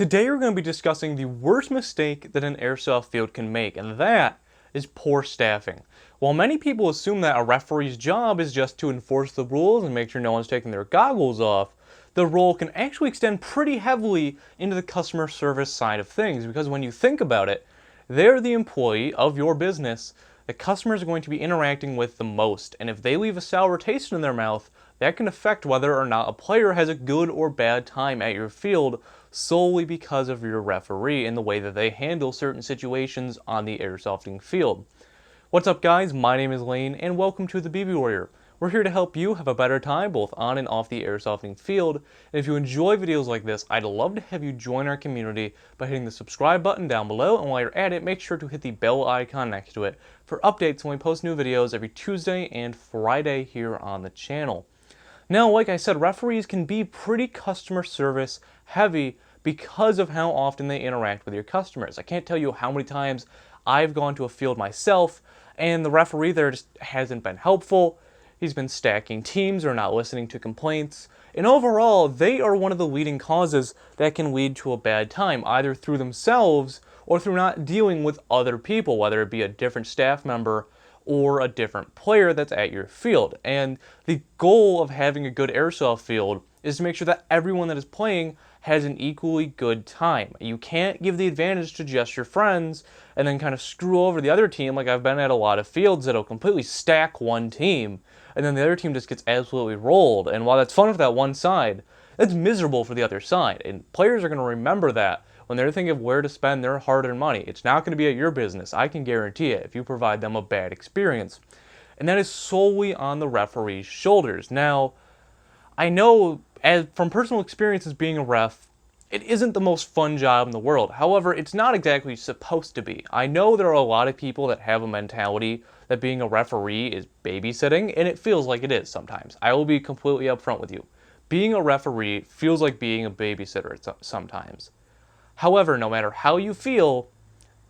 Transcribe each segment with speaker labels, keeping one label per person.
Speaker 1: Today we're going to be discussing the worst mistake that an airsoft field can make, and that is poor staffing. While many people assume that a referee's job is just to enforce the rules and make sure no one's taking their goggles off, the role can actually extend pretty heavily into the customer service side of things, because when you think about it, they're the employee of your business that customers are going to be interacting with the most, and if they leave a sour taste in their mouth, that can affect whether or not a player has a good or bad time at your field solely because of your referee and the way that they handle certain situations on the airsofting field. What's up, guys? My name is Lane and welcome to the BB Warrior. We're here to help you have a better time both on and off the airsofting field, and if you enjoy videos like this, I'd love to have you join our community by hitting the subscribe button down below, and while you're at it, make sure to hit the bell icon next to it for updates when we post new videos every Tuesday and Friday here on the channel. Now, like I said, referees can be pretty customer service heavy because of how often they interact with your customers. I can't tell you how many times I've gone to a field myself and the referee there just hasn't been helpful. He's been stacking teams or not listening to complaints. And overall, they are one of the leading causes that can lead to a bad time, either through themselves or through not dealing with other people, whether it be a different staff member or a different player that's at your field. And the goal of having a good airsoft field is to make sure that everyone that is playing has an equally good time. You can't give the advantage to just your friends and then kind of screw over the other team. Like, I've been at a lot of fields that'll completely stack one team and then the other team just gets absolutely rolled. And while that's fun for that one side, that's miserable for the other side. And players are going to remember that when they're thinking of where to spend their hard-earned money. It's not going to be at your business, I can guarantee it, if you provide them a bad experience. And that is solely on the referee's shoulders. Now, I know from personal experiences being a ref, it isn't the most fun job in the world. However, it's not exactly supposed to be. I know there are a lot of people that have a mentality that being a referee is babysitting, and it feels like it is sometimes. I will be completely upfront with you. Being a referee feels like being a babysitter sometimes. However, no matter how you feel,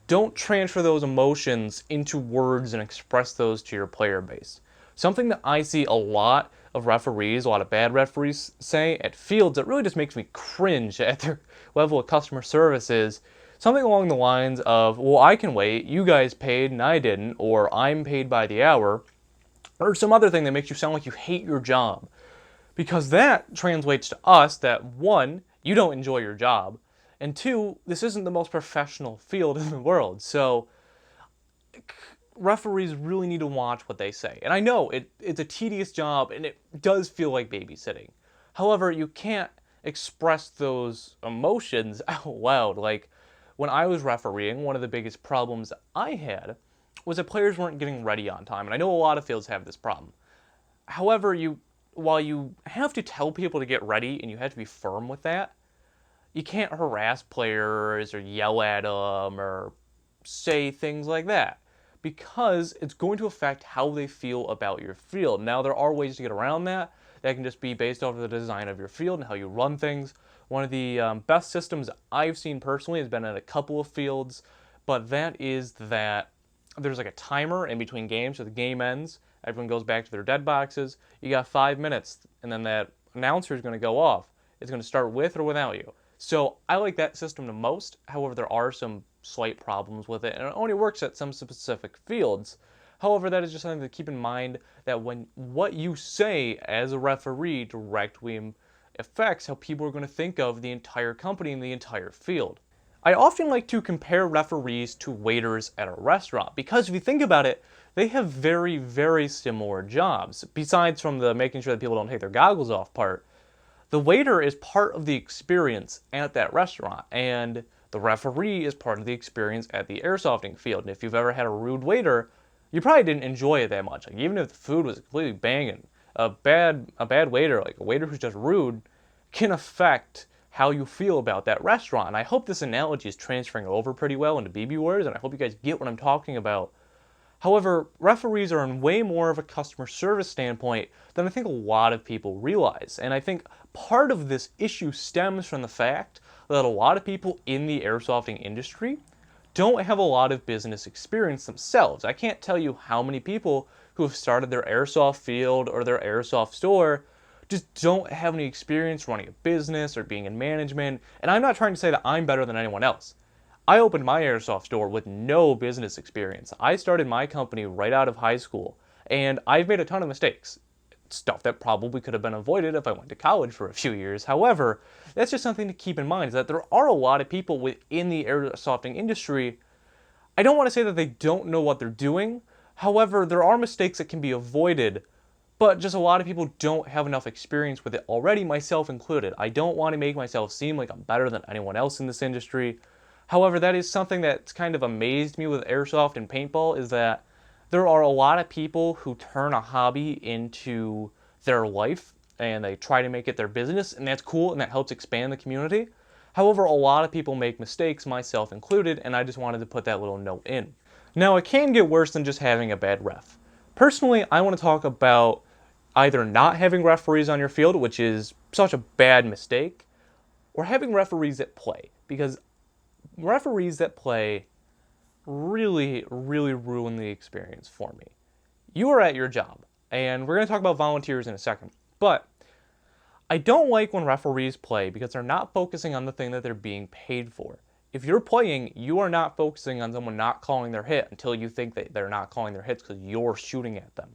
Speaker 1: don't transfer those emotions into words and express those to your player base. Something that I see a lot of referees, a lot of bad referees say at fields that really just makes me cringe at their level of customer service is something along the lines of, well, I can wait, you guys paid and I didn't, or I'm paid by the hour, or some other thing that makes you sound like you hate your job. Because that translates to us that, one, you don't enjoy your job, and two, this isn't the most professional field in the world. So referees really need to watch what they say. And I know it's a tedious job and it does feel like babysitting. However, you can't express those emotions out loud. Like, when I was refereeing, one of the biggest problems I had was that players weren't getting ready on time. And I know a lot of fields have this problem. However, while you have to tell people to get ready and you have to be firm with that, you can't harass players or yell at them or say things like that, because it's going to affect how they feel about your field. Now, there are ways to get around that. That can just be based off of the design of your field and how you run things. One of the best systems I've seen personally has been at a couple of fields, but that is that there's like a timer in between games, so the game ends, everyone goes back to their dead boxes, you got 5 minutes, and then that announcer is going to go off. It's going to start with or without you. So I like that system the most. However, there are some slight problems with it, and it only works at some specific fields. However, that is just something to keep in mind, that when what you say as a referee directly affects how people are going to think of the entire company and the entire field. I often like to compare referees to waiters at a restaurant, because if you think about it, they have very, very similar jobs. Besides from the making sure that people don't take their goggles off part, the waiter is part of the experience at that restaurant, and the referee is part of the experience at the airsofting field. And if you've ever had a rude waiter, you probably didn't enjoy it that much. Like, even if the food was completely banging, a bad waiter, like a waiter who's just rude, can affect how you feel about that restaurant. And I hope this analogy is transferring over pretty well into BB Words, and I hope you guys get what I'm talking about. However, referees are in way more of a customer service standpoint than I think a lot of people realize. And I think part of this issue stems from the fact that a lot of people in the airsofting industry don't have a lot of business experience themselves. I can't tell you how many people who have started their airsoft field or their airsoft store just don't have any experience running a business or being in management. And I'm not trying to say that I'm better than anyone else. I opened my airsoft store with no business experience. I started my company right out of high school, and I've made a ton of mistakes. Stuff that probably could have been avoided if I went to college for a few years. However, that's just something to keep in mind, is that there are a lot of people within the airsofting industry. I don't want to say that they don't know what they're doing. However, there are mistakes that can be avoided, but just a lot of people don't have enough experience with it already, myself included. I don't want to make myself seem like I'm better than anyone else in this industry. However, that is something that's kind of amazed me with airsoft and paintball, is that there are a lot of people who turn a hobby into their life and they try to make it their business, and that's cool and that helps expand the community. However, a lot of people make mistakes, myself included, and I just wanted to put that little note in. Now, it can get worse than just having a bad ref. Personally, I want to talk about either not having referees on your field, which is such a bad mistake, or having referees that play, because referees that play really, really ruin the experience for me. You are at your job, and we're going to talk about volunteers in a second, but I don't like when referees play because they're not focusing on the thing that they're being paid for. If you're playing, you are not focusing on someone not calling their hit until you think that they're not calling their hits because you're shooting at them.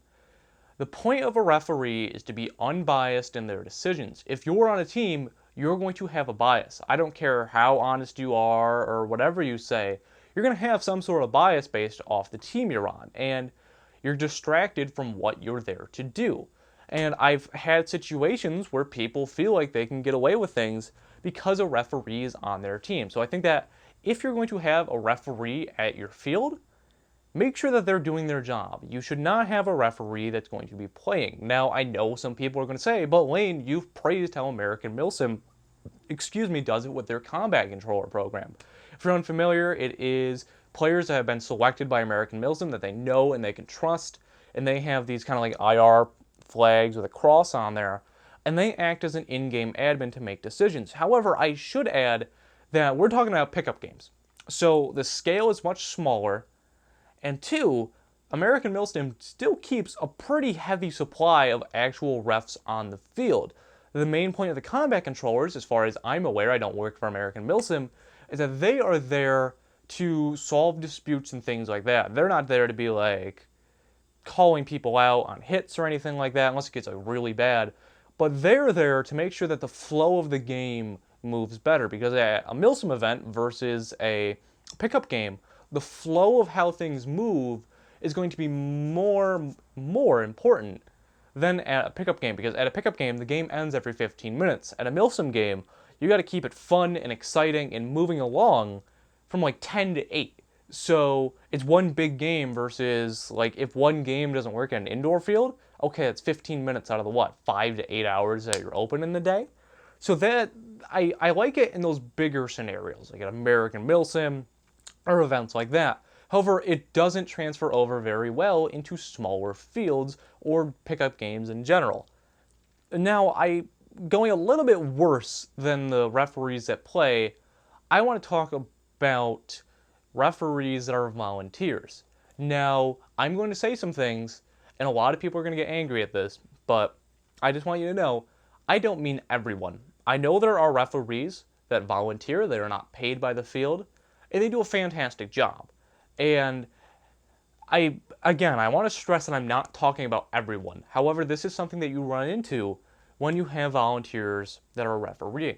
Speaker 1: The point of a referee is to be unbiased in their decisions. If you're on a team, you're going to have a bias. I don't care how honest you are or whatever you say, you're going to have some sort of bias based off the team you're on, and you're distracted from what you're there to do. And I've had situations where people feel like they can get away with things because a referee is on their team. So I think that if you're going to have a referee at your field, make sure that they're doing their job. You should not have a referee that's going to be playing. Now, I know some people are going to say, but Lane, you've praised how American Milsim, does it with their combat controller program. If you're unfamiliar, it is players that have been selected by American Milsim that they know and they can trust, and they have these kind of like IR flags with a cross on there, and they act as an in-game admin to make decisions. However, I should add that we're talking about pickup games. So the scale is much smaller, and two, American Milsim still keeps a pretty heavy supply of actual refs on the field. The main point of the combat controllers, as far as I'm aware, I don't work for American Milsim, is that they are there to solve disputes and things like that. They're not there to be like calling people out on hits or anything like that, unless it gets like really bad. But they're there to make sure that the flow of the game moves better, because at a Milsim event versus a pickup game, the flow of how things move is going to be more important than at a pickup game, because at a pickup game, the game ends every 15 minutes. At a Milsim game, you got to keep it fun and exciting and moving along from like 10 to 8. So it's one big game versus, like, if one game doesn't work at an indoor field, okay, it's 15 minutes out of the 5 to 8 hours that you're open in the day. So that, I like it in those bigger scenarios, like at American Milsim or events like that. However, it doesn't transfer over very well into smaller fields or pickup games in general. Now, going a little bit worse than the referees that play, I want to talk about referees that are volunteers. Now, I'm going to say some things, and a lot of people are going to get angry at this, but I just want you to know, I don't mean everyone. I know there are referees that volunteer, that are not paid by the field, and they do a fantastic job. And I want to stress that I'm not talking about everyone. However, this is something that you run into when you have volunteers that are refereeing.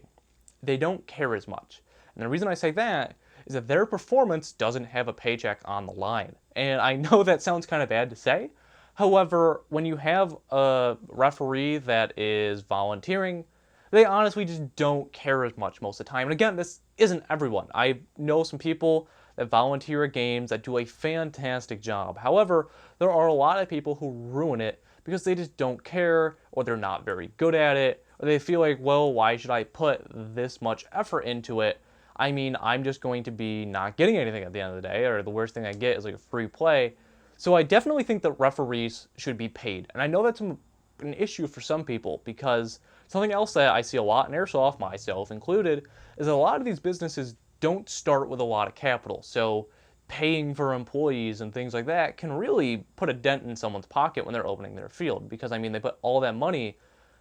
Speaker 1: They don't care as much. And the reason I say that is that their performance doesn't have a paycheck on the line. And I know that sounds kind of bad to say. However, when you have a referee that is volunteering, they honestly just don't care as much most of the time. And again, this isn't everyone. I know some people that volunteer at games that do a fantastic job. However, there are a lot of people who ruin it because they just don't care, or they're not very good at it, or they feel like, well, why should I put this much effort into it? I mean, I'm just going to be not getting anything at the end of the day, or the worst thing I get is like a free play. So I definitely think that referees should be paid. And I know that's an issue for some people, because something else that I see a lot in Airsoft, myself included, is that a lot of these businesses don't start with a lot of capital. So paying for employees and things like that can really put a dent in someone's pocket when they're opening their field, because I mean, they put all that money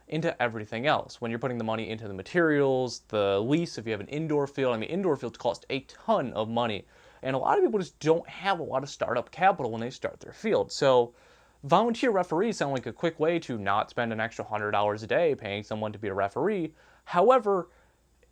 Speaker 1: into everything else. When you're putting the money into the materials, the lease, if you have an indoor field, I mean, indoor fields cost a ton of money. And a lot of people just don't have a lot of startup capital when they start their field. So volunteer referees sound like a quick way to not spend an extra $100 a day paying someone to be a referee. However,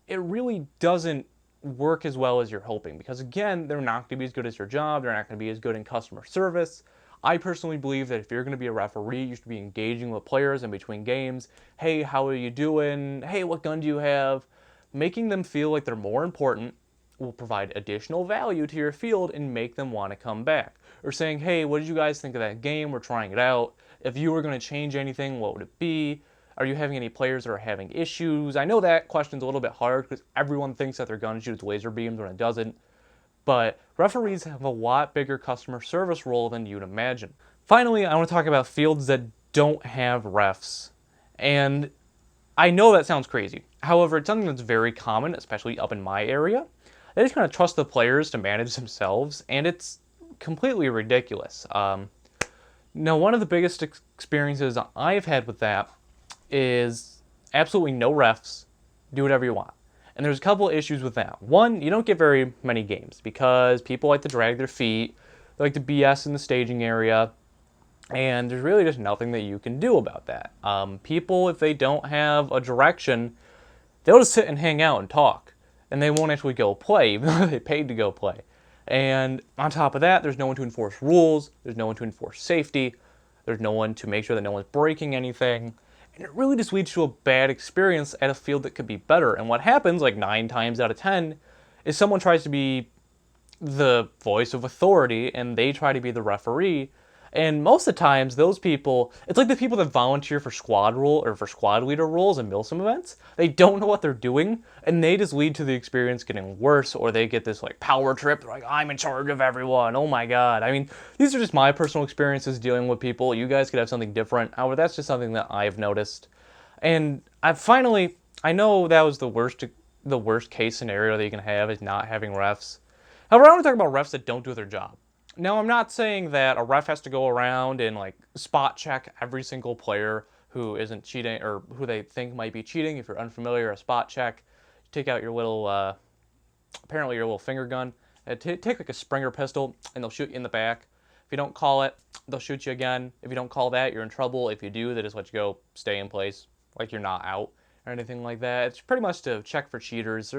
Speaker 1: it really doesn't work as well as you're hoping, because again, they're not going to be as good as your job. They're not going to be as good in customer service. I personally believe that if you're going to be a referee, you should be engaging with players in between games. Hey, how are you doing? Hey, what gun do you have? Making them feel like they're more important will provide additional value to your field and make them want to come back. Or saying, hey, what did you guys think of that game? We're trying it out. If you were going to change anything, what would it be? Are you having any players that are having issues? I know that question's a little bit hard because everyone thinks that their gun shoots laser beams when it doesn't. But referees have a lot bigger customer service role than you'd imagine. Finally, I want to talk about fields that don't have refs. And I know that sounds crazy. However, it's something that's very common, especially up in my area. They just kind of trust the players to manage themselves, and it's completely ridiculous. Now, one of the biggest experiences I've had with that is absolutely no refs, do whatever you want. And there's a couple of issues with that. One, you don't get very many games because people like to drag their feet, they like to BS in the staging area, and there's really just nothing that you can do about that. People, if they don't have a direction, they'll just sit and hang out and talk, and they won't actually go play, even though they paid to go play. And on top of that, there's no one to enforce rules, there's no one to enforce safety, there's no one to make sure that no one's breaking anything. And it really just leads to a bad experience at a field that could be better. And what happens, like 9 times out of 10, is someone tries to be the voice of authority and they try to be the referee. And most of the times, those people, it's like the people that volunteer for squad role or for squad leader roles in Milsim events. They don't know what they're doing, and they just lead to the experience getting worse, or they get this like power trip. They're like, I'm in charge of everyone. Oh my God. I mean, these are just my personal experiences dealing with people. You guys could have something different. However, that's just something that I've noticed. And I know that was the worst case scenario that you can have is not having refs. However, I want to talk about refs that don't do their job. Now, I'm not saying that a ref has to go around and like spot check every single player who isn't cheating or who they think might be cheating. If you're unfamiliar, a spot check, you take out your little, apparently your little finger gun, and take like a Springer pistol, and they'll shoot you in the back. If you don't call it, they'll shoot you again. If you don't call that, you're in trouble. If you do, they just let you go, stay in place, like you're not out or anything like that. It's pretty much to check for cheaters.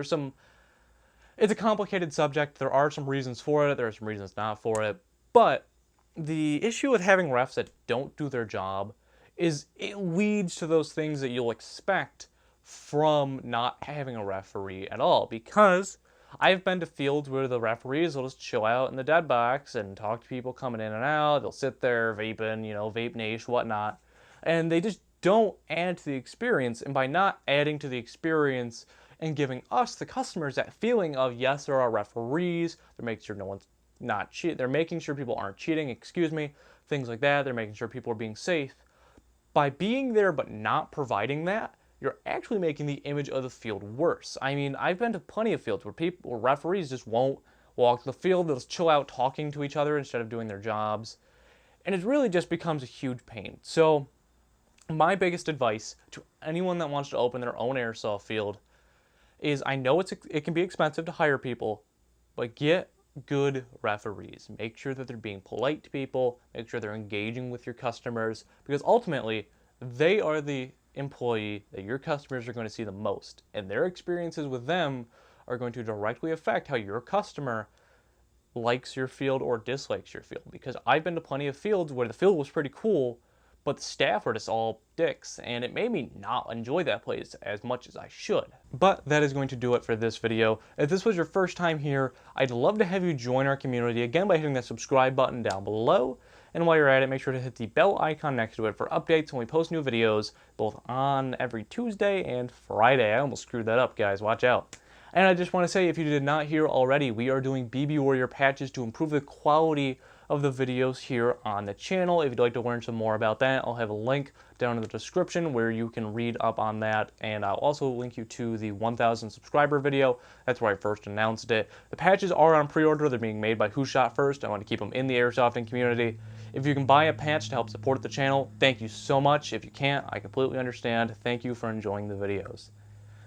Speaker 1: It's a complicated subject. There are some reasons for it. There are some reasons not for it. But the issue with having refs that don't do their job is it leads to those things that you'll expect from not having a referee at all. Because I've been to fields where the referees will just chill out in the dead box and talk to people coming in and out. They'll sit there vaping, vape nation, whatnot. And they just don't add to the experience. And by not adding to the experience and giving us, the customers, that feeling of, yes, there are referees, they're making sure no one's not cheating, they're making sure people aren't cheating, things like that, they're making sure people are being safe. By being there but not providing that, you're actually making the image of the field worse. I mean, I've been to plenty of fields where referees just won't walk the field, they'll just chill out talking to each other instead of doing their jobs, and it really just becomes a huge pain. So, my biggest advice to anyone that wants to open their own airsoft field is, I know it can be expensive to hire people, but get good referees. Make sure that they're being polite to people, make sure they're engaging with your customers, because ultimately, they are the employee that your customers are going to see the most, and their experiences with them are going to directly affect how your customer likes your field or dislikes your field. Because I've been to plenty of fields where the field was pretty cool, but the staff were just all dicks, and it made me not enjoy that place as much as I should. But that is going to do it for this video. If this was your first time here, I'd love to have you join our community, again by hitting that subscribe button down below. And while you're at it, make sure to hit the bell icon next to it for updates when we post new videos, both on every Tuesday and Friday. I almost screwed that up, guys. Watch out. And I just want to say, if you did not hear already, we are doing BB Warrior patches to improve the quality of the videos here on the channel. If you'd like to learn some more about that, I'll have a link down in the description where you can read up on that, and I'll also link you to the 1,000 subscriber video. That's where I first announced it. The patches are on pre-order. They're being made by Who Shot First. I want to keep them in the airsofting community. If you can buy a patch to help support the channel, thank you so much. If you can't, I completely understand. Thank you for enjoying the videos.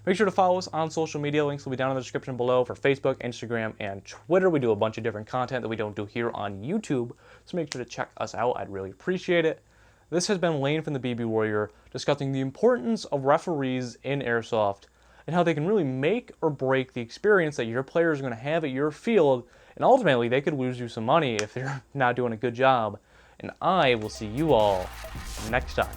Speaker 1: Make sure to follow us on social media. Links will be down in the description below for Facebook, Instagram, and Twitter. We do a bunch of different content that we don't do here on YouTube, so make sure to check us out. I'd really appreciate it. This has been Lane from the BB Warrior, discussing the importance of referees in Airsoft and how they can really make or break the experience that your player is going to have at your field, and ultimately they could lose you some money if they're not doing a good job. And I will see you all next time.